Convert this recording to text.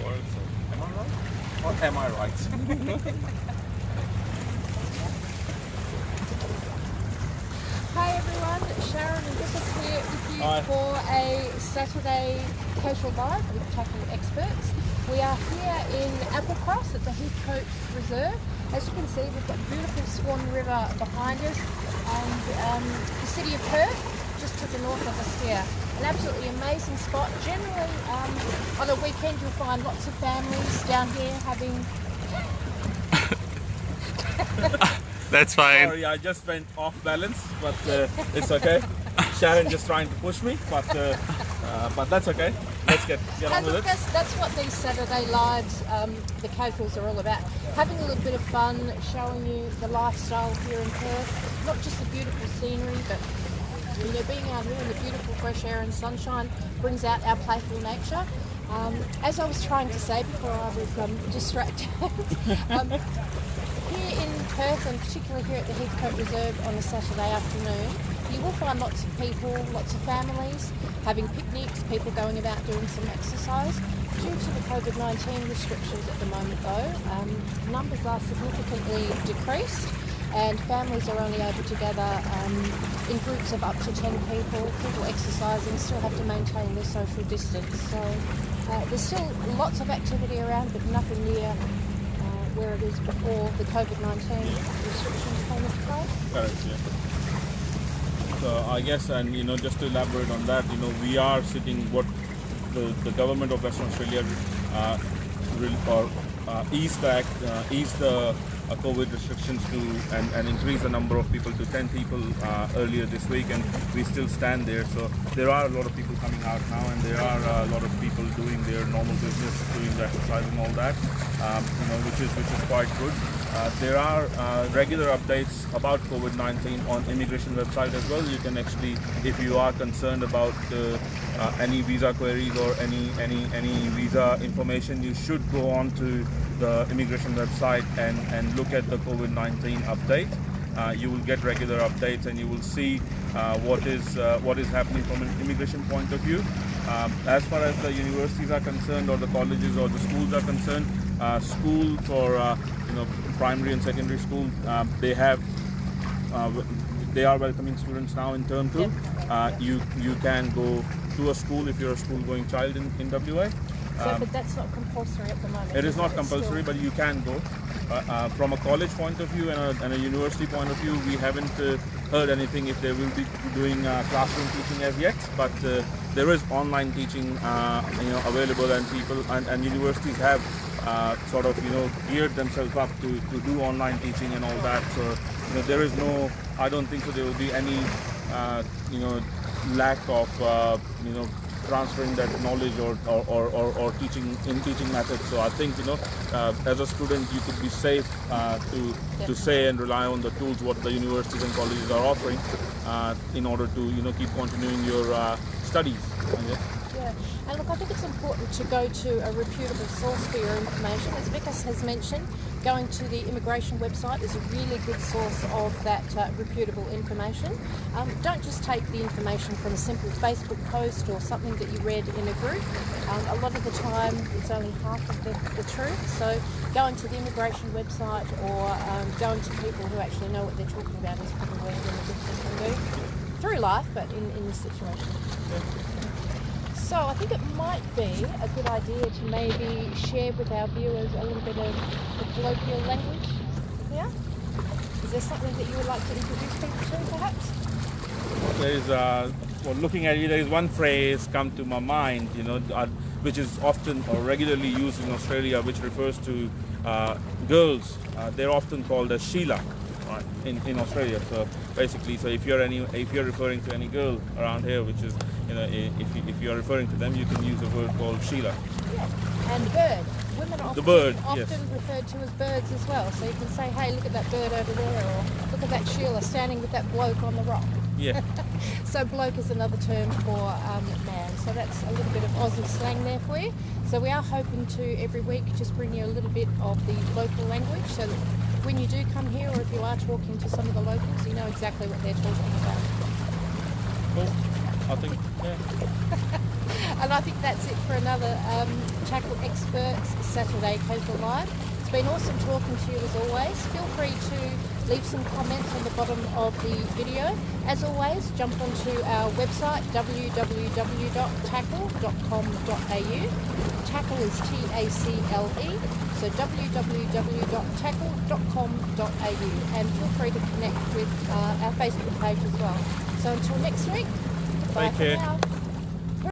So, am I right? Or am I right? Hi everyone, Sharon and Griffiths here with you Hi. for a Saturday Casual Live with TACLE experts. We are here in Applecross at the Heathcote Reserve. As you can see, we've got beautiful Swan River behind us and the city of Perth just to the north of us here. An absolutely amazing spot. Generally on a weekend you'll find lots of families down here having... That's fine. Sorry, I just went off balance, but it's okay. Sharon just trying to push me, but that's okay. Let's get on And with look, it. that's what these Saturday lives, the casuals are all about. Having a little bit of fun, showing you the lifestyle here in Perth. Not just the beautiful scenery, but you know, being out here in the beautiful fresh air and sunshine brings out our playful nature. As I was trying to say before I was distracted, here in Perth, and particularly here at the Heathcote Reserve on a Saturday afternoon, you will find lots of people, lots of families having picnics, people going about doing some exercise. Due to the COVID-19 restrictions at the moment though, numbers are significantly decreased and families are only able to gather in groups of up to 10 people. People exercising still have to maintain their social distance. So there's still lots of activity around, but nothing near where it is before the COVID-19 restrictions came into play. Correct, yeah. So I guess, and just to elaborate on that, we are sitting what the government of Western Australia eased the COVID restrictions to and increase the number of people to 10 people earlier this week, and we still stand there. So there are a lot of people coming out now, and there are a lot of people doing their normal business, doing the exercise and all that, which is quite good. There are regular updates about COVID-19 on immigration website as well. You can actually, if you are concerned about any visa queries or any visa information, you should go on to the immigration website and look at the COVID-19 update. You will get regular updates and you will see what is happening from an immigration point of view. As far as the universities are concerned, or the colleges or the schools are concerned, school for primary and secondary school, they are welcoming students now in term 2. You can go to a school if you're a school going child in WA. But that's not compulsory at the moment. It is not compulsory, but you can go. From a college point of view and a university point of view, we haven't heard anything if they will be doing classroom teaching as yet. But there is online teaching, available, and people and universities have sort of geared themselves up to do online teaching and all that. So there is no, I don't think so there will be any lack of transferring that knowledge or teaching methods. So I think as a student you could be safe to say and rely on the tools what the universities and colleges are offering in order to keep continuing your studies. Yeah, and look, I think it's important to go to a reputable source for your information. As Vikas has mentioned, going to the immigration website is a really good source of that reputable information. Don't just take the information from a simple Facebook post or something that you read in a group. A lot of the time it's only half of the truth. So going to the immigration website or going to people who actually know what they're talking about is probably a really good thing to do through life, but in this situation. So I think it might be a good idea to maybe share with our viewers a little bit of the colloquial language here. Is there something that you would like to introduce people to, perhaps? There is, looking at you, there is one phrase come to my mind, which is often or regularly used in Australia, which refers to girls. They're often called as Sheila. Right, in Australia. So basically, if you're referring to any girl around here, which is if you're referring to them, you can use a word called Sheila. Yeah, and bird. Women are often referred to as birds as well. So you can say, hey, look at that bird over there, or look at that Sheila standing with that bloke on the rock. Yeah. So bloke is another term for man. So that's a little bit of Aussie slang there for you. So we are hoping to every week just bring you a little bit of the local language, so that when you do come here, or if you are talking to some of the locals, you know exactly what they're talking about. Cool. I think, yeah. And I think that's it for another Tackle Experts Saturday Casual Live. It's been awesome talking to you as always. Feel free to leave some comments on the bottom of the video. As always, jump onto our website www.tacle.com.au. Tackle is TACLE, so www.tackle.com.au, and feel free to connect with our Facebook page as well. So until next week, bye Take for care. now.